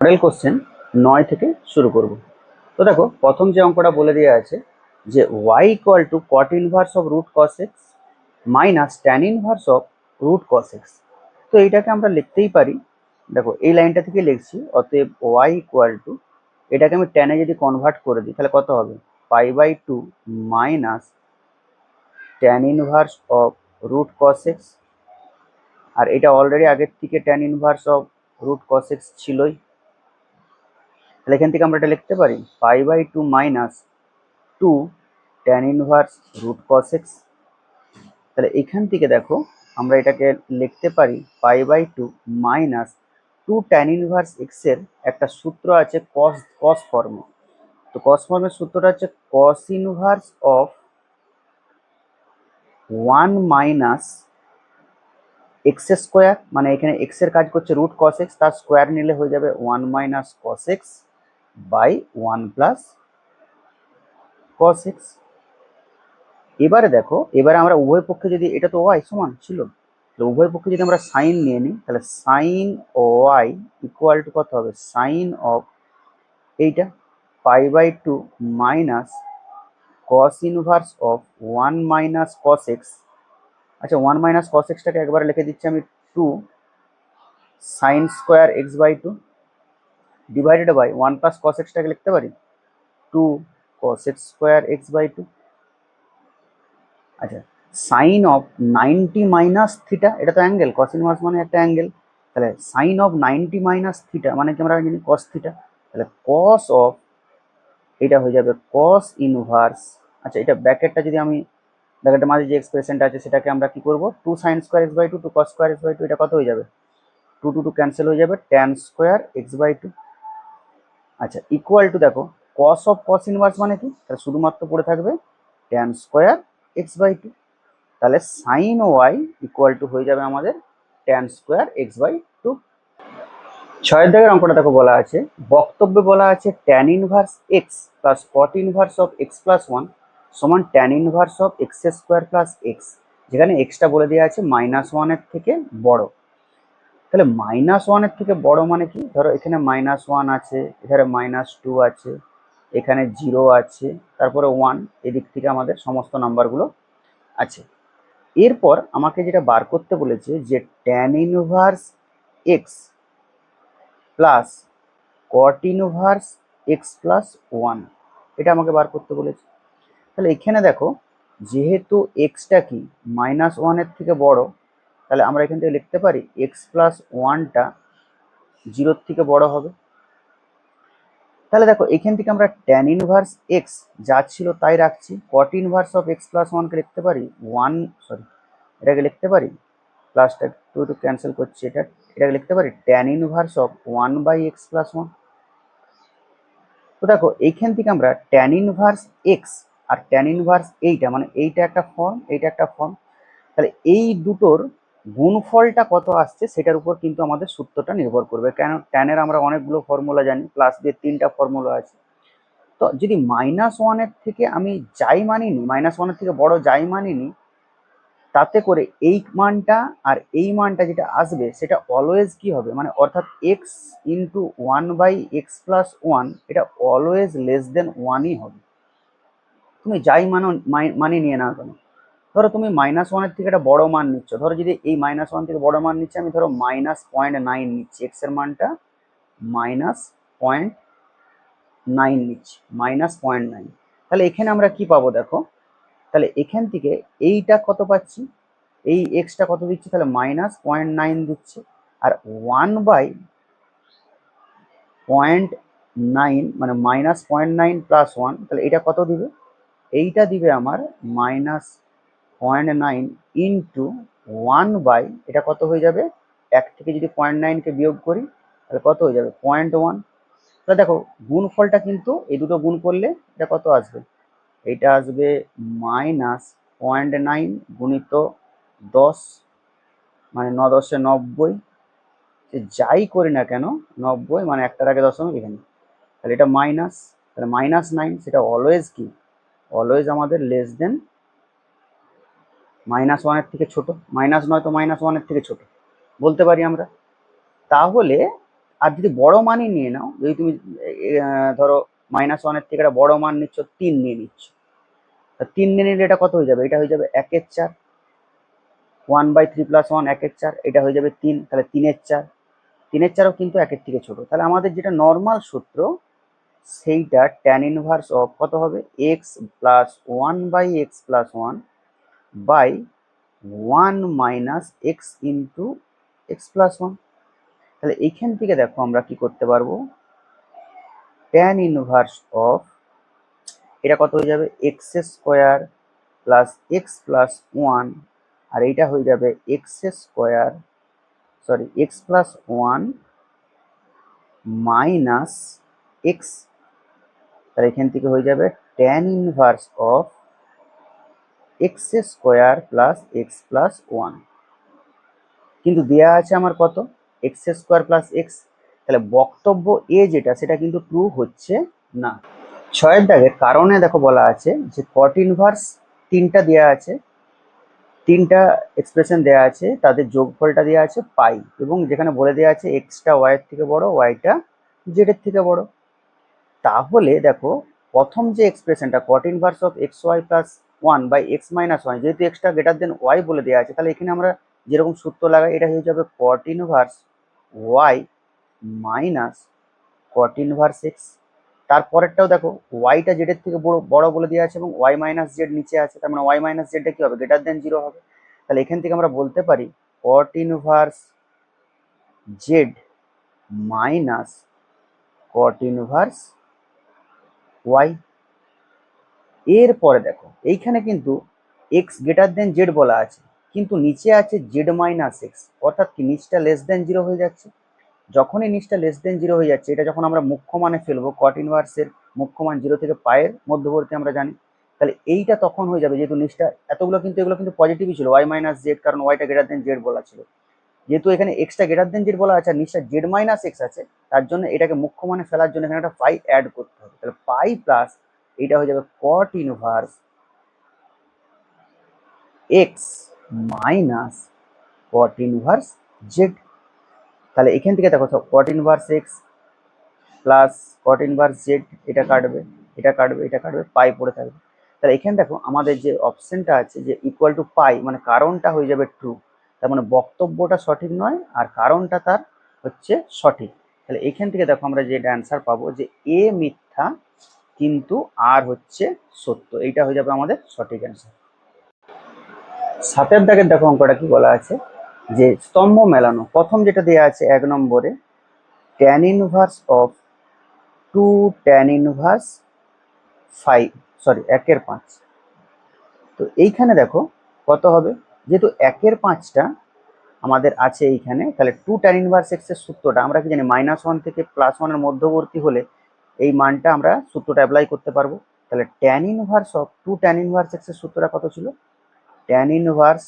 Model question 9 থেকে শুরু করব। তো দেখো প্রথম যে অঙ্কটা বলে দেওয়া আছে যে y equal to cot inverse of root cos X minus tan inverse of root cos X. তো এইটাকে আমরা লিখতেই পারি, দেখো এই লাইনটা থেকে লিখছি, অতএব y ইকুয়াল টু, এটাকে আমি ট্যানে যদি কনভার্ট করে দিই তাহলে কত হবে, π/2 minus tan inverse of root cos X. আর এটা অলরেডি আগের থেকে tan inverse of root cos X ছিলই, তাহলে এখান থেকে আমরা এটা লিখতে পারি π/2 minus 2 tan inverse root cos X. তাহলে এখান থেকে দেখো আমরা এটাকে লিখতে পারি π/2 মাইনাস 2 ট্যান ইনভার্স এক্স এর একটা সূত্র আছে কস কস ফর্মে। তো কস ফর্মের সূত্রটা হচ্ছে cos inverse of 1 minus X square, মানে এখানে এক্স এর কাজ করছে রুট কস এক্স, তার স্কোয়ার নিলে হয়ে যাবে 1 minus cos X by 1 plus cos X. এবারে দেখো, এবারে আমরা উভয় পক্ষে যদি, এটা তো ওয়াই সমান ছিল, তো উভয় পক্ষে যদি আমরা সাইন নিয়ে নিই তাহলে সাইন ওয়াই ইকুয়াল টু কত হবে, সাইন অফ এইটা π/2 minus cos inverse of 1 minus cos X. আচ্ছা 1 মাইনাস কস এক্সটাকে একবার লিখে দিচ্ছি আমি 2 sine square x/2 divided by 1 plus cos এক্সটাকে লিখতে পারি 2 cos x স্কোয়ার x/2। আচ্ছা সাইন অফ 90 মাইনাস থিটা, এটা তো অ্যাঙ্গেল, কস ইনভার্স মানে একটা অ্যাঙ্গেল, তাহলে সাইন অফ 90 মাইনাস থিটা মানে কি আমরা জানি কস থিটা, তাহলে কস অফ এটা হয়ে যাবে কস ইনভার্স। আচ্ছা এটা ব্র্যাকেটটা যদি আমি, ব্র্যাকেটের মাঝে যে এক্সপ্রেশনটা আছে সেটাকে আমরা কি করব, 2 sine square x/2 2 cos square x/2, এটা কত হয়ে যাবে, 2 2 2 ক্যান্সেল হয়ে যাবে, ট্যান স্কোয়ার x/2। আচ্ছা ইকুয়াল টু দেখো কস অফ কস ইনভার্স মানে কি, তাহলে শুধুমাত্র পড়ে থাকবে ট্যান স্কোয়ার x/2। তাহলে সাইন ওয়াই ইকুয়াল টু হয়ে যাবে আমাদের ট্যান স্কোয়ার x/2। ছয়ের দাগের অঙ্কটা দেখো বলা আছে, বক্তব্যে বলা আছে tan inverse X plus cot inverse of X plus one সমান tan inverse of X square plus X, যেখানে এক্সটা বলে দেওয়া আছে -1-এর থেকে বড়। তাহলে -1-এর থেকে বড় মানে কি, ধরো এখানে -1 আছে, এখানে -2 আছে, এখানে 0 আছে, তারপরে 1, এদিক থেকে আমাদের সমস্ত নাম্বারগুলো আছে। এরপর আমাকে যেটা বার করতে বলেছে যে tan inverse X plus cot inverse X plus one, এটা আমাকে বার করতে বলেছে। তাহলে এখানে দেখো যেহেতু এক্সটা কি -1-এর থেকে বড়, তাহলে আমরা এখান থেকে লিখতে পারি এক্স প্লাস ওয়ানটা 0-র থেকে বড় হবে। তাহলে দেখো এখান থেকে আমরা ট্যান ইনভার্স এক্স যা ছিল তাই রাখছি, কট ইনভার্স অফ এক্স প্লাস ওয়ানকে লিখতে পারি এটাকে লিখতে পারি, প্লাসটা একটু একটু ক্যান্সেল করছি, এটাকে লিখতে পারি tan inverse of 1/x plus 1। তো দেখো এইখান থেকে আমরা ট্যান ইনভার্স এক্স আর ট্যান ইনভার্স এইটা, মানে এইটা একটা ফর্ম, এইটা একটা ফর্ম, তাহলে এই দুটোর গুণফলটা কত আসছে সেটার উপর কিন্তু আমাদের সূত্রটা নির্ভর করবে। কেন, ট্যানের আমরা অনেকগুলো ফর্মুলা জানি, প্লাস দিয়ে 3টা ফর্মুলা আছে। তো যদি -1-এর থেকে আমি যাই মানিনি, -1-এর থেকে বড় যাই মানিনি, তাতে করে এই মানটা আর এই মানটা যেটা আসবে সেটা অলওয়েজ কি হবে, মানে অর্থাৎ এক্স ইন্টু 1/x প্লাস 1, এটা অলওয়েজ লেস দেন 1ই হবে, তুমি যাই মানি নিয়ে নাও কেন। ধরো তুমি -1-এর থেকে একটা বড় মান নিচ্ছ, ধরো যদি এই -1 থেকে বড় মান নিচ্ছে, আমি ধরো -0.9 নিচ্ছি, এক্স এর মানটা -0.9 নিচ্ছি, -0.9। তাহলে এখানে আমরা কি পাবো দেখো, তাহলে এখান থেকে এইটা কত পাচ্ছি, এই এক্সটা কত দিচ্ছে, তাহলে -0.9 দিচ্ছে, আর 1/0.9 মানে -0.9 প্লাস 1, তাহলে এটা কত দিবে, এইটা দিবে আমার -0.9 ইন্টু 1 এটা কত হয়ে যাবে, 1 থেকে যদি 0.9কে বিয়োগ করি তাহলে কত হয়ে যাবে 0.1। তাহলে দেখো গুণফলটা কিন্তু এই দুটো গুণ করলে এটা কত আসবে, এটা আসবে -0.9 গুণিত 10, মানে 9×10 90, যাই করি না কেন 90 মানে একটার আগে দশমিক এখানে, তাহলে এটা মাইনাস, তাহলে -9 সেটা অলওয়েজ কি, অলওয়েজ আমাদের লেস দেন -1-এর থেকে ছোট, মাইনাস নয় তো -1-এর থেকে ছোট বলতে পারি আমরা। তাহলে আর যদি বড় মানই নিয়ে নাও, যদি তুমি ধরো -1 থেকে একটা বড় মান নিচ্ছ, 3 নিয়ে নিচ্ছ, তা 3 নিয়ে নিলে এটা কত হয়ে যাবে? এটা হয়ে যাবে 1/4, 1/3 + 1 1/4, এটা হয়ে যাবে 3, তাহলে 3/4, 3/4ও কিন্তু 1-এর থেকে ছোট। তাহলে আমাদের যেটা নর্মাল সূত্র, সেইটা tan ইনভার্স অফ কত হবে? x + 1/x + 1 by 1 - x into x + 1। তাহলে এইখান থেকে দেখো আমরা কি করতে পারবো, tan ইনভার্স অফ এটা কত হয়ে যাবে? x² + x + 1, আর এইটা হয়ে যাবে x² x + 1 মাইনাস x। তাহলে এখান থেকে হয়ে যাবে tan inverse of x² + x + 1, কিন্তু দেয়া আছে আমার কত? x² + x। তাহলে বক্তব্য এ যেটা, সেটা কিন্তু ট্রু হচ্ছে না। 6 দাগের কারণে দেখো বলা আছে যে cot ইনভার্স 3টা দেওয়া আছে, 3টা এক্সপ্রেশন দেওয়া আছে, তাদের যোগফলটা দেওয়া আছে পাই, এবং যেখানে বলে দেওয়া আছে এক্সটা ওয়াই এর থেকে বড়, ওয়াইটা জেড এর থেকে বড়। তাহলে দেখো প্রথম যে এক্সপ্রেশনটা cot inverse of xy + 1 by x - 1, যেহেতু এক্সটা গ্রেটার দেন ওয়াই বলে দেওয়া আছে, তাহলে এখানে আমরা যেরকম সূত্র লাগাই, এটা হয়ে যাবে cot inverse y minus cot inverse x। তারপরেরটাও দেখো, ওয়াইটা জেড এর থেকে বড় বলে দেওয়া আছে, এবং ওয়াই মাইনাস জেড নিচে আছে, তার মানে ওয়াই মাইনাস জেডটা কি হবে? গ্রেটার দেন 0 হবে। তাহলে এখান থেকে আমরা বলতে পারি cot inverse Z minus cot inverse Y. এরপরে দেখো এইখানে কিন্তু এক্স গ্রেটার দেন জেড বলা আছে, কিন্তু নিচে আছে জেড মাইনাস এক্স, অর্থাৎ কি নিচটা লেস দেন 0 হয়ে যাচ্ছে। যখনই নিচটা লেস দেন 0 হয়ে যাচ্ছে, এটা যখন আমরা মুখ্য মানে ফেলবো, cot ইনভার্সের মুখ্য মান 0 থেকে পায়ের মধ্যবর্তী আমরা জানি, তাহলে এইটা তখন হয়ে যাবে, যেহেতু নিচটা এতগুলো কিন্তু এগুলো কিন্তু পজিটিভই ছিল, ওয়াই মাইনাস জেড, কারণ ওয়াইটা গ্রেটার দেন জেড বলা ছিল। যেহেতু এখানে এক্সটা গ্রেটার দেন জেড বলা আছে আর নিচটা জেড মাইনাস এক্স আছে, তার জন্য এটাকে মুখ্য মানে ফেলার জন্য এখানে একটা পাই অ্যাড করতে হবে। তাহলে পাই প্লাস এইটা হয়ে যাবে cot inverse x minus cot inverse Z. তাহলে এখান থেকে দেখো cot inverse X plus cot inverse Z, এটা কাটবে, এটা কাটবে, এটা কাটবে, পাই পড়ে থাকবে। তাহলে এখানে দেখো আমাদের যে অপশনটা আছে যে ইকুয়াল টু পাই, মানে কারণটা হয়ে যাবে ট্রু, তার মানে বক্তব্যটা সঠিক নয় আর কারণটা তার হচ্ছে সঠিক। তাহলে এখান থেকে দেখো আমরা যে অ্যান্সার পাবো যে এ মিথ্যা কিন্তু আর হচ্ছে সত্য, এইটা হয়ে যাবে আমাদের সঠিক অ্যান্সার। 7 দাগের দেখো অঙ্কটা কি বলা আছে, যে স্তম্ভ মেলানো। প্রথম যেটা দেওয়া আছে 1 নম্বরে, tan inverse of 2 tan inverse 1/5। তো এইখানে দেখো কত হবে, যেহেতু 1/5টা আমাদের আছে এইখানে, তাহলে 2 tan ইনভার্স x এর সূত্রটা আমরা কি জানি, -1 থেকে +1 এর মধ্যবর্তী হলে এই মানটা আমরা সূত্রটা অ্যাপ্লাই করতে পারবো। তাহলে tan inverse of 2 tan inverse x এর সূত্রটা কত ছিল? tan ইনভার্স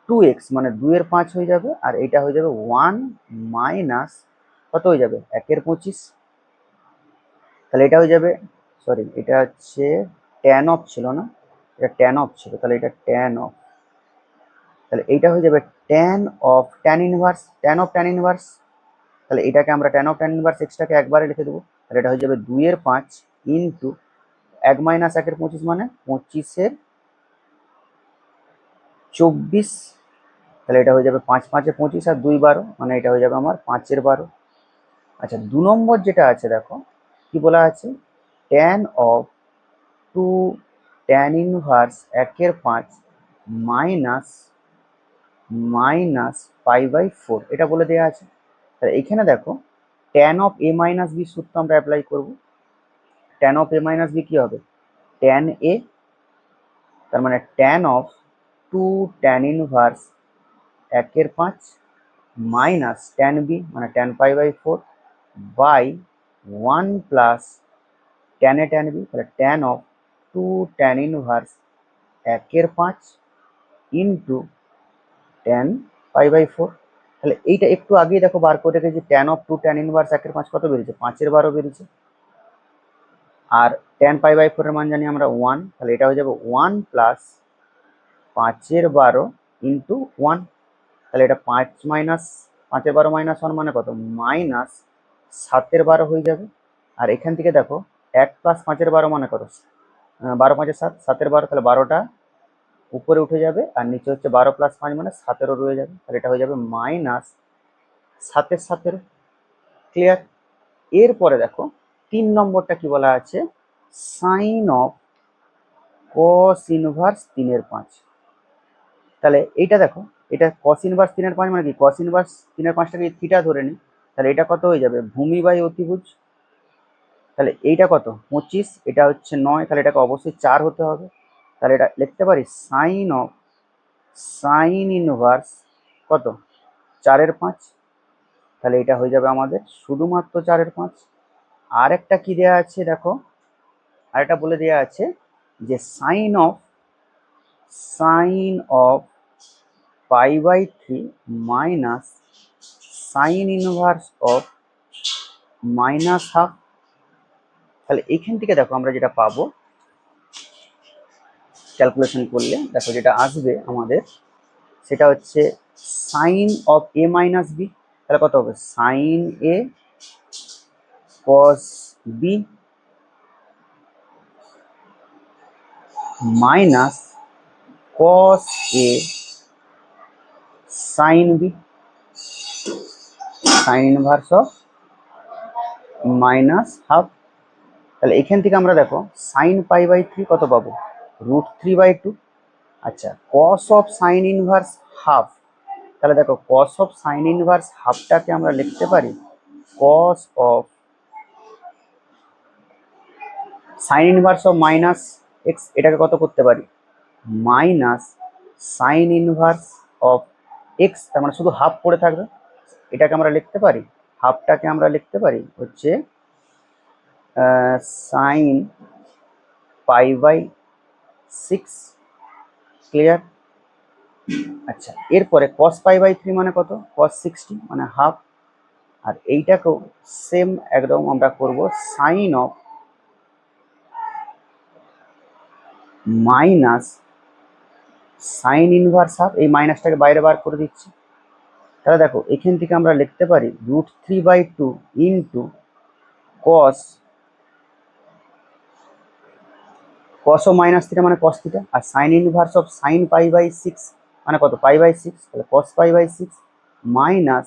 2x, মানে 2/5 হয়ে যাবে, আর এটা হয়ে যাবে 1 মাইনাস কত হয়ে যাবে, 1/25। তাহলে এটা হয়ে যাবে, সরি এটা হচ্ছে tan অফ ছিল না, এটা tan অফ ছিল, তাহলে এটা tan অফ, তাহলে এইটা হয়ে যাবে tan of tan inverse, tan of tan inverse. তাহলে এটাকে আমরা tan অফ tan ইনভার্স এক্সটাকে একবারে লিখে দেবো, তাহলে এটা হয়ে যাবে 2/5 ইন্টু 1 মাইনাস 1/25, মানে 25/24। তাহলে এটা হয়ে যাবে 5×5 = 25 আর 2 12, মানে এটা হয়ে যাবে আমার 5/12। আচ্ছা 2 নম্বর যেটা আছে দেখো কি বলা আছে, tan of 2 tan inverse 1/5 minus π/4, এটা বলে দেওয়া আছে। তাহলে এখানে দেখো tan of a minus B সূত্র আমরা অ্যাপ্লাই করব। tan of a minus B কি হবে, tan a, তার মানে tan of 2 tan inverse 1/5 minus tan b, মানে tan π/4 by 1 plus tan a tan b, তাহলে tan of 2 tan inverse 1/5 into tan π/4। তাহলে এইটা একটু আগেই দেখো বার করে রেখেছি, tan অফ 2 tan ইনভার্স 1/5 কত বেরিয়েছে, 5/12 বেরিয়েছে, আর tan π/4 এর মান জানি আমরা 1, তাহলে এটা হয়ে যাবে 1 প্লাস 5/12 ইন্টু 1, তাহলে এটা 5 - 5 × 12 - 1 মানে কত, -7 × 12 হয়ে যাবে। আর এখান থেকে দেখো 1 + 5 × 12 মানে কত, 12 × 5 = 7, 7 × 12, তাহলে 12টা উপরে উঠে যাবে, আর নিচে হচ্ছে 12 + 5 মানে 17 রয়ে যাবে, তাহলে এটা হয়ে যাবে -7 × 17। ক্লিয়ার? এরপরে দেখো 3 নম্বরটা কি বলা আছে, সাইন অফ cos ইনভার্স 3/5। তাহলে এইটা দেখো, এটা cos ইনভার্স 3/5 মানে কি, cos ইনভার্স 3/5টাকে থিটা ধরে নিই, তাহলে এটা কত হয়ে যাবে, ভূমি বাই অতিভুজ। তাহলে এইটা কত, 25, এটা হচ্ছে 9, তাহলে এটাকে অবশ্যই 4 হতে হবে। তাহলে এটা লিখতে পারি সাইন ইনভার্স কত, 4/5। তাহলে এটা হয়ে যাবে আমাদের শুধুমাত্র 4/5। আর একটা কি দেওয়া আছে দেখো, আরেকটা বলে দেওয়া আছে যে sine of π/3 minus sine inverse of -12। তাহলে এইখান থেকে দেখো আমরা যেটা পাবো ক্যালকুলেশন করলে, দেখো যেটা আসবে আমাদের সেটা হচ্ছে সাইন অফ a - b। তাহলে কত হবে, sine a cos b minus cos a sine b, sine inverse of -12। তাহলে এখান থেকে আমরা দেখো সাইন π/3 কত পাবো, √3/2। আচ্ছা, cos of sine inverse half, তাহলে দেখো cos অফ সাইন ইনভার্স হাফটাকে আমরা লিখতে পারি cos of sine inverse of -x, এটাকে কত করতে পারি, minus sine inverse of x, তার মানে শুধু হাফ পড়ে থাকবে, এটাকে আমরা লিখতে পারি, হাফটাকে আমরা লিখতে পারি হচ্ছে সাইন π/6। ক্লিয়ার? আচ্ছা, এরপরে cos π/3 মানে কত, cos 60 মানে হাফ। আর এইটাকেও সেম একদম আমরা করব sine of minus sine inverse half, এই মাইনাসটাকে বাইরে বার করে দিচ্ছি। তাহলে দেখো এখান থেকে আমরা লিখতে পারি √3/2 ইন্টু cos ও -θ মানে cos θ, আর সাইন ইনভার্স অফ সাইন π/6 মানে কত, π/6, তাহলে cos π/6 মাইনাস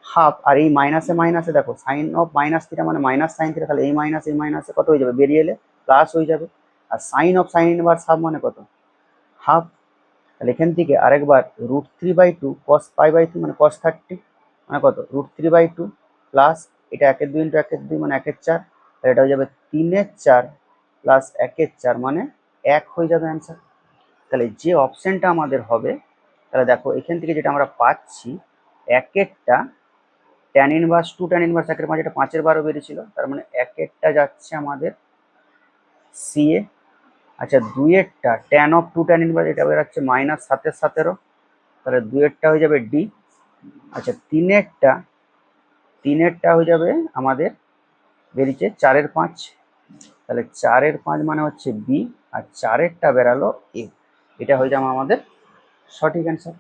হাফ, আর এই মাইনাসে মাইনাসে দেখো সাইন অফ -θ মানে মাইনাস সাইন থিটা, তাহলে এই মাইনাসে কত হয়ে যাবে, বেরিয়ে এলে প্লাস হয়ে যাবে। আর sine of sine inverse half মানে কত, হাফ। তাহলে এখান থেকে আরেকবার √3/2 cos π/3 মানে cos 30 মানে কত, √3/2 প্লাস এটা 1/2 ইন্টু 1/2 মানে 1/4, তাহলে এটা হয়ে যাবে 3/4 প্লাস 1/4 মানে 1 হয়ে যাবে অ্যান্সার। তাহলে যে অপশনটা আমাদের হবে, তাহলে দেখো এখান থেকে যেটা আমরা পাচ্ছি, 1/টা tan ইনভার্স 2 tan ইনভার্স 1/5, এটা 5/12 বেরিয়েছিল, তার মানে 1/টা যাচ্ছে আমাদের CA। আচ্ছা, 2/টা tan অফ 2 tan ইনভার্স, এটা বেরোচ্ছে -7/17, তাহলে 2/টা হয়ে যাবে D। আচ্ছা, 3/টা হয়ে যাবে আমাদের বেরিয়েছে 4/5, তাহলে 4/5 মানে হচ্ছে B, আর 4/টা বেরালো A। এটা হয়ে যাবে আমাদের সঠিক অ্যান্সার।